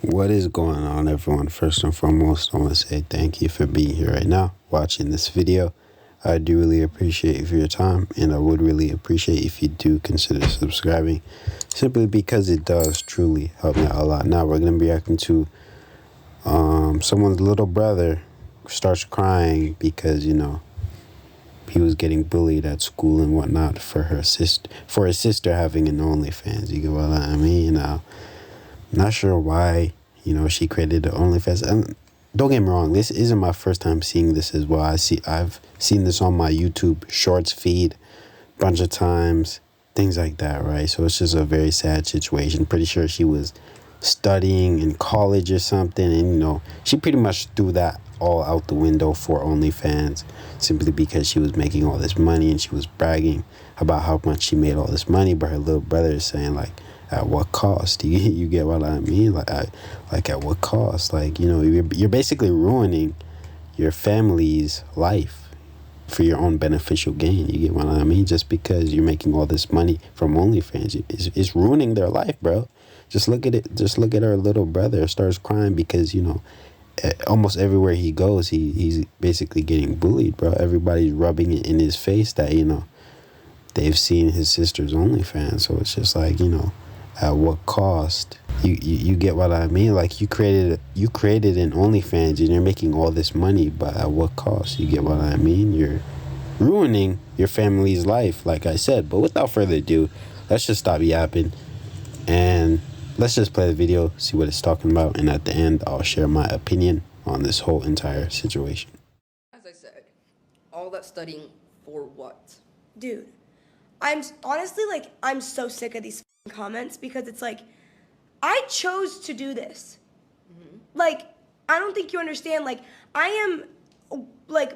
What is going on, everyone? First and foremost, I want to say thank you for being here right now, watching this video. I do really appreciate you for your time, and I would really appreciate if you do consider subscribing, simply because it does truly help me out a lot. Now, we're going to be reacting to someone's little brother starts crying because, he was getting bullied at school and whatnot for his sister having an OnlyFans. You get what I mean? Not sure why, she created the OnlyFans. And don't get me wrong, this isn't my first time seeing this as well. I've seen this on my YouTube Shorts feed a bunch of times, things like that, right? So it's just a very sad situation. Pretty sure she was studying in college or something, and she pretty much threw that all out the window for OnlyFans simply because she was making all this money and she was bragging about how much she made all this money. But her little brother is saying, like, at what cost? You get what I mean? Like at what cost? Like, you're basically ruining your family's life for your own beneficial gain. You get what I mean? Just because you're making all this money from OnlyFans, it's ruining their life, bro. Just look at it. Just look at our little brother. Starts crying because, almost everywhere he goes, he's basically getting bullied, bro. Everybody's rubbing it in his face that, they've seen his sister's OnlyFans. So it's just like, at what cost? You get what I mean? Like, you created an OnlyFans and you're making all this money, but at what cost? You get what I mean? You're ruining your family's life, like I said. But without further ado, let's just stop yapping and let's just play the video, see what it's talking about, and at the end, I'll share my opinion on this whole entire situation. As I said, all that studying for what? Dude, I'm honestly, I'm so sick of these comments because it's like, I chose to do this. Like, I don't think you understand. Like, I am,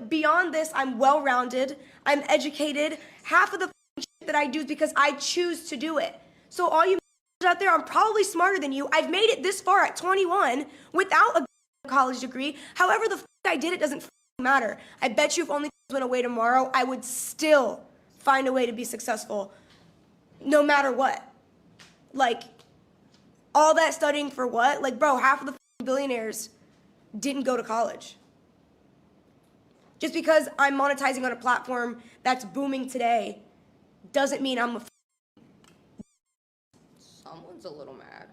beyond this, I'm well-rounded, I'm educated. Half of the shit that I do is because I choose to do it. So all you out there, I'm probably smarter than you. I've made it this far at 21 without a college degree. However the I did it doesn't matter. I bet you if only went away tomorrow, I would still find a way to be successful no matter what. Like, all that studying for what? Like, bro, half of the billionaires didn't go to college. Just because I'm monetizing on a platform that's booming today doesn't mean I'm a Someone's a little mad.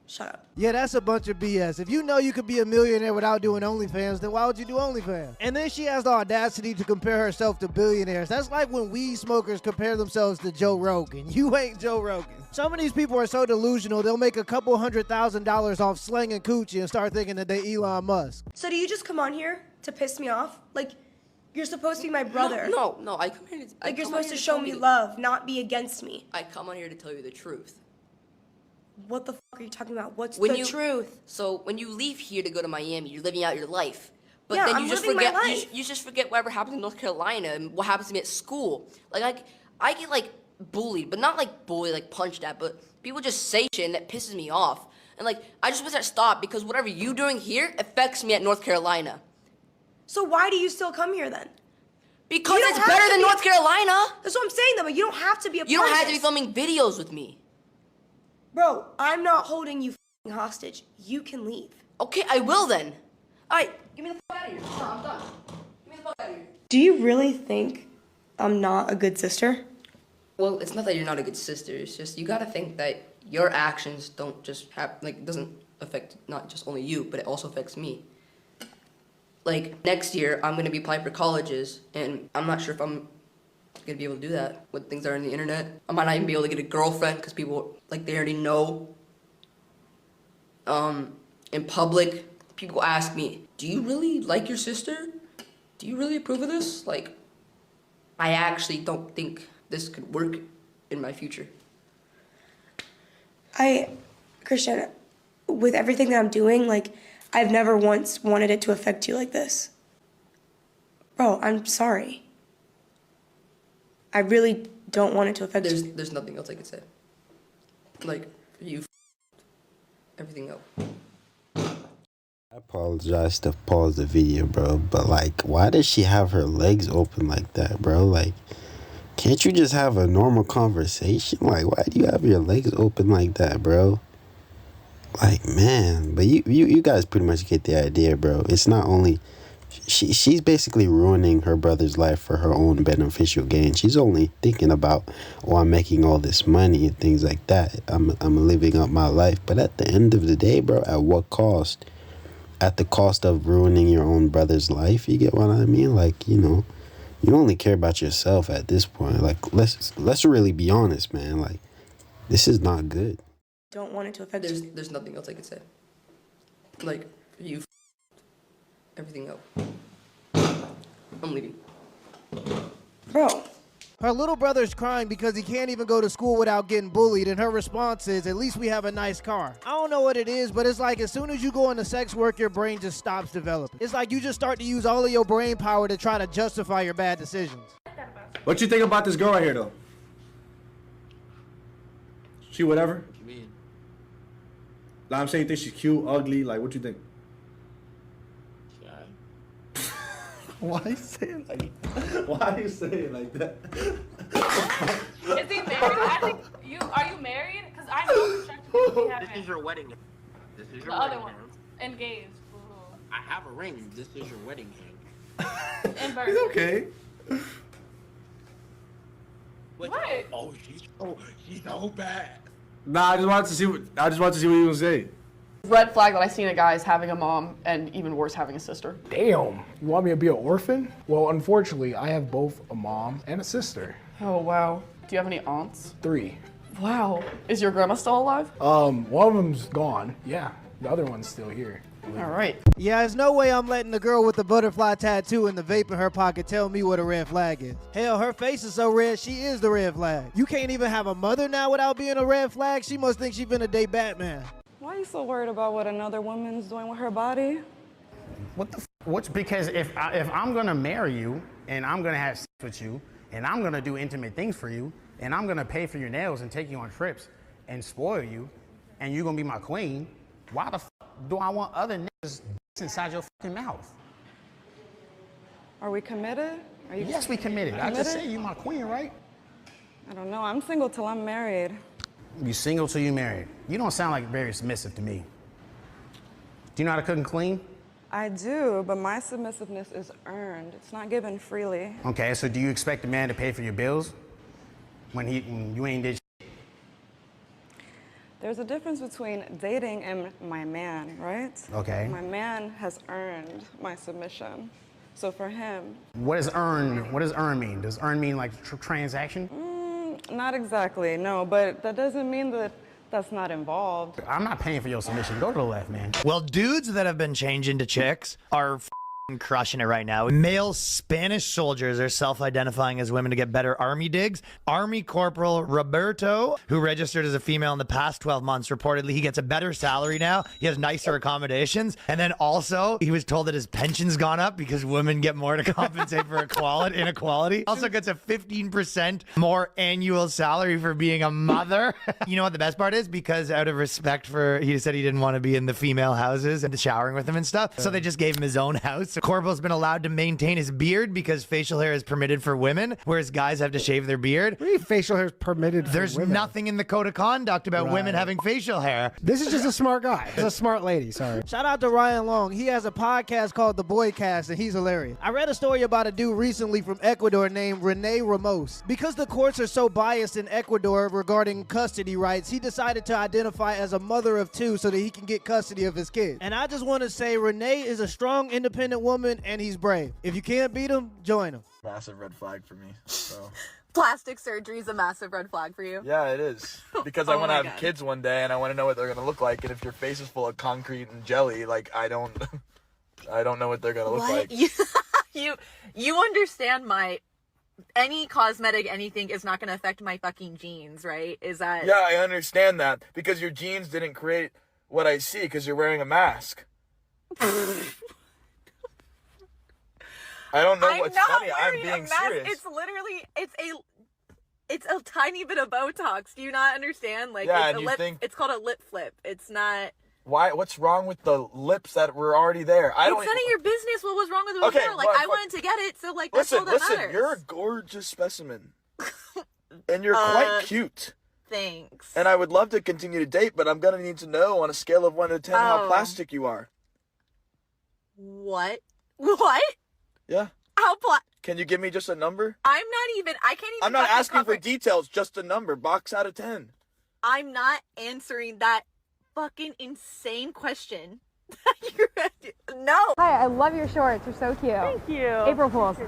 Shut up. Yeah, that's a bunch of BS. If you know you could be a millionaire without doing OnlyFans, then why would you do OnlyFans? And then she has the audacity to compare herself to billionaires. That's like when weed smokers compare themselves to Joe Rogan. You ain't Joe Rogan. Some of these people are so delusional, they'll make a couple $100,000 off slanging coochie and start thinking that they Elon Musk. So do you just come on here to piss me off? Like, you're supposed to be my brother. No, I come here to... You're supposed to show me love, not be against me. I come on here to tell you the truth. What the fuck are you talking about? What's the truth? So when you leave here to go to Miami, you're living out your life. But Yeah, then I'm you just living my forget life. you just forget whatever happens in North Carolina and what happens to me at school. I get bullied, but not bullied, punched at, but people just say shit and that pisses me off. And I just wish that stopped because whatever you doing here affects me at North Carolina. So why do you still come here then? Because You don't it's have better to than be- North Carolina. That's what I'm saying though, but you don't have to be a part You don't of have to be this. filming videos with me. Bro, I'm not holding you hostage. You can leave. Okay, I will then. Alright, get me the fuck out of here. No, I'm done. Get me the fuck out of here. Do you really think I'm not a good sister? Well, it's not that you're not a good sister. It's just you gotta think that your actions don't just have doesn't affect not just only you, but it also affects me. Next year, I'm gonna be applying for colleges, and I'm not sure if I'm gonna be able to do that with things that are on the internet. I might not even be able to get a girlfriend because people they already know. In public, people ask me, "Do you really like your sister? Do you really approve of this?" I actually don't think this could work in my future. Christian, with everything that I'm doing, I've never once wanted it to affect you like this. Bro, I'm sorry. I really don't want it to affect you. There's nothing else I could say. You everything else. I apologize to pause the video, bro, but why does she have her legs open like that, bro? Can't you just have a normal conversation? Why do you have your legs open like that, bro? Like, man, but you guys pretty much get the idea, bro. It's not only she's basically ruining her brother's life for her own beneficial gain. She's only thinking about, oh, I'm making all this money and things like that. I'm living up my life, but at the end of the day, bro, at what cost? At the cost of ruining your own brother's life. You get what I mean? Like, you know, you only care about yourself at this point. Like, let's really be honest, man. Like, this is not good. Don't want it to affect you. There's nothing else I could say. Like, you everything up. I'm leaving. Bro. Her little brother's crying because he can't even go to school without getting bullied, and her response is, at least we have a nice car. I don't know what it is, but it's like as soon as you go into sex work, your brain just stops developing. It's like you just start to use all of your brain power to try to justify your bad decisions. What you think about this girl right here, though? She whatever? What you mean? Like, I'm saying, you think she's cute, ugly? Like, what you think? Why you say it like that? Why you say it like that? Is he married? I think are you married? Because I know for sure This is your wedding. This is your the wedding other one. hand. Engaged. Ooh. I have a ring. This is your wedding hand. And birth. It's okay. What? Oh, she's so bad. Nah, I just wanted to see what you were gonna say. Red flag that I seen a guy is having a mom, and even worse, having a sister. Damn, you want me to be an orphan? Well, unfortunately, I have both a mom and a sister. Oh, wow. Do you have any aunts? 3. Wow. Is your grandma still alive? One of them's gone. Yeah, the other one's still here. All right. Yeah, there's no way I'm letting the girl with the butterfly tattoo and the vape in her pocket tell me what a red flag is. Hell, her face is so red, she is the red flag. You can't even have a mother now without being a red flag? She must think she finna date Batman. Why are you so worried about what another woman's doing with her body? What the What's because if I'm gonna marry you and I'm gonna have sex with you and I'm gonna do intimate things for you and I'm gonna pay for your nails and take you on trips and spoil you and you're gonna be my queen, why the do I want other niggas inside your fucking mouth? Are we committed? Are you yes, we committed. I just say you my queen, right? I don't know. I'm single till I'm married. You single till you married. You don't sound like very submissive to me. Do you know how to cook and clean? I do, but my submissiveness is earned. It's not given freely. Okay, so do you expect a man to pay for your bills when you ain't did shit? There's a difference between dating and my man, right? Okay. My man has earned my submission. So for him... What does earn mean? Does earn mean like transaction? Not exactly, no, but that doesn't mean that that's not involved. I'm not paying for your submission. Go to the left, man. Well, dudes that have been changed into chicks are crushing it right now. Male Spanish soldiers are self-identifying as women to get better army digs. Army Corporal Roberto, who registered as a female in the past 12 months, reportedly he gets a better salary now. He has nicer accommodations. And then also, he was told that his pension's gone up because women get more to compensate for inequality. Also gets a 15% more annual salary for being a mother. You know what the best part is? Because out of respect for, he said he didn't want to be in the female houses and showering with them and stuff. So they just gave him his own house. So Corporal's been allowed to maintain his beard because facial hair is permitted for women, whereas guys have to shave their beard. What do you mean facial hair is permitted for There's women? nothing in the code of conduct about women having facial hair. This is just a smart guy. He's a smart lady, sorry. Shout out to Ryan Long. He has a podcast called The Boycast, and he's hilarious. I read a story about a dude recently from Ecuador named Rene Ramos. Because the courts are so biased in Ecuador regarding custody rights, he decided to identify as a mother of 2 so that he can get custody of his kids. And I just want to say Rene is a strong, independent woman, and he's brave. If you can't beat him, join him. Massive red flag for me. So. Plastic surgery is a massive red flag for you. Yeah, it is. Because I want to have kids one day, and I want to know what they're going to look like. And if your face is full of concrete and jelly, like, I don't know what they're going to look like. You understand any cosmetic anything is not going to affect my fucking genes, right? Is that... Yeah, I understand that. Because your genes didn't create what I see because you're wearing a mask. I don't know what's funny. I'm being serious. It's literally, it's a tiny bit of Botox. Do you not understand? Like, yeah, it's and you think it's called a lip flip. It's not. Why? What's wrong with the lips that were already there? It's none of your business. What was wrong with it before? Like, I wanted to get it, so like that's all that matters. Listen, you're a gorgeous specimen, and you're quite cute. Thanks. And I would love to continue to date, but I'm gonna need to know on a scale of 1 to 10 how plastic you are. What? What? Yeah. How Can you give me just a number? I can't even. I'm not asking for details, just a number. Box out of 10. I'm not answering that fucking insane question. No. Hi, I love your shorts. They're so cute. Thank you. April Fools.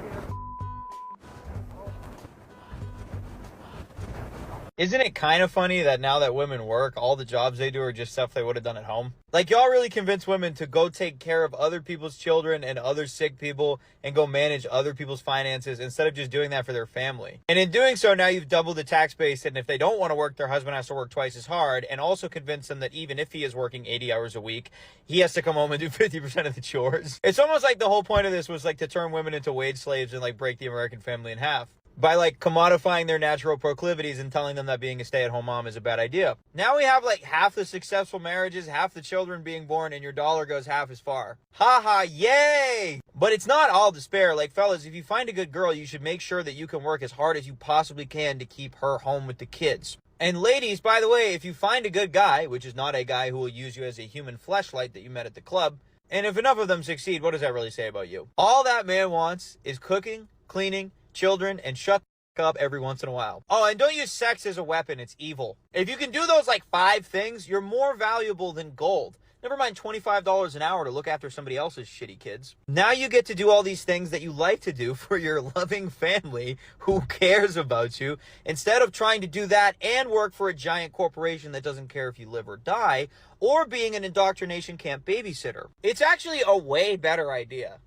Isn't it kind of funny that now that women work, all the jobs they do are just stuff they would have done at home? Like, y'all really convince women to go take care of other people's children and other sick people and go manage other people's finances instead of just doing that for their family. And in doing so, now you've doubled the tax base, and if they don't want to work, their husband has to work twice as hard, and also convince them that even if he is working 80 hours a week, he has to come home and do 50% of the chores. It's almost like the whole point of this was like to turn women into wage slaves and like break the American family in half by like commodifying their natural proclivities and telling them that being a stay-at-home mom is a bad idea. Now we have like half the successful marriages, half the children being born, and your dollar goes half as far. Haha, yay! But it's not all despair. Like, fellas, if you find a good girl, you should make sure that you can work as hard as you possibly can to keep her home with the kids. And ladies, by the way, if you find a good guy, which is not a guy who will use you as a human fleshlight that you met at the club, and if enough of them succeed, what does that really say about you? All that man wants is cooking, cleaning, children, and shut the f up every once in a while. Oh, and don't use sex as a weapon. It's evil. If you can do those like 5 things, you're more valuable than gold. Never mind $25 an hour to look after somebody else's shitty kids. Now you get to do all these things that you like to do for your loving family who cares about you, instead of trying to do that and work for a giant corporation that doesn't care if you live or die, or being an indoctrination camp babysitter. It's actually a way better idea.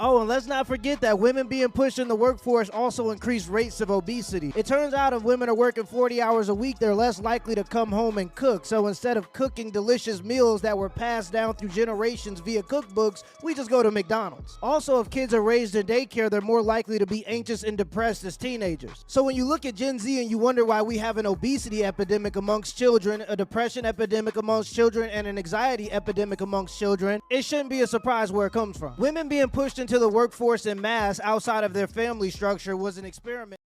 Oh, and let's not forget that women being pushed in the workforce also increase rates of obesity. It turns out if women are working 40 hours a week, they're less likely to come home and cook. So instead of cooking delicious meals that were passed down through generations via cookbooks, we just go to McDonald's. Also, if kids are raised in daycare, they're more likely to be anxious and depressed as teenagers. So when you look at Gen Z and you wonder why we have an obesity epidemic amongst children, a depression epidemic amongst children, and an anxiety epidemic amongst children, it shouldn't be a surprise where it comes from. Women being pushed into the workforce in mass outside of their family structure was an experiment.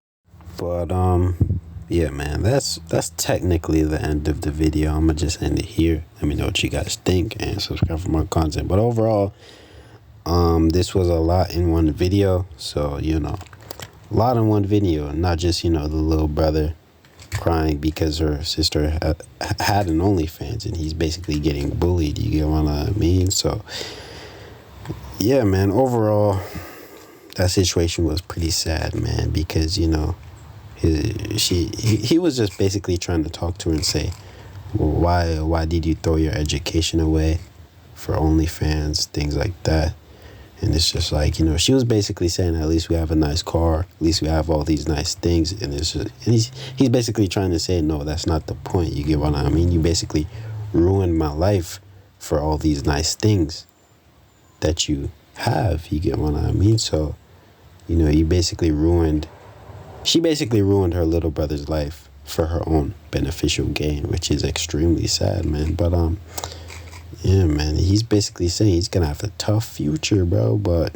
But yeah, man, that's technically the end of the video. I'm gonna just end it here. Let me know what you guys think and subscribe for more content. But overall, this was a lot in one video. So, you know, a lot in one video, not just, you know, the little brother crying because her sister had an OnlyFans and he's basically getting bullied. You get what I mean? So yeah, man, overall, that situation was pretty sad, man, because, you know, he was just basically trying to talk to her and say, well, why did you throw your education away for OnlyFans, things like that. And it's just like, you know, she was basically saying, at least we have a nice car, at least we have all these nice things. And it's just, and he's basically trying to say, no, that's not the point. You get what I mean? You basically ruined my life for all these nice things that you have. You get what I mean? So, you know, she basically ruined her little brother's life for her own beneficial gain, which is extremely sad, man. But yeah, man, he's basically saying he's gonna have a tough future, bro. But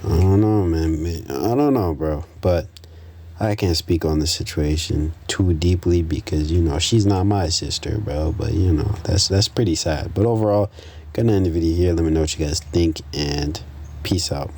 I don't know, man. I don't know, bro. But I can't speak on the situation too deeply because, you know, she's not my sister, bro. But, you know, that's pretty sad. But overall, gonna end the video here. Let me know what you guys think, and peace out.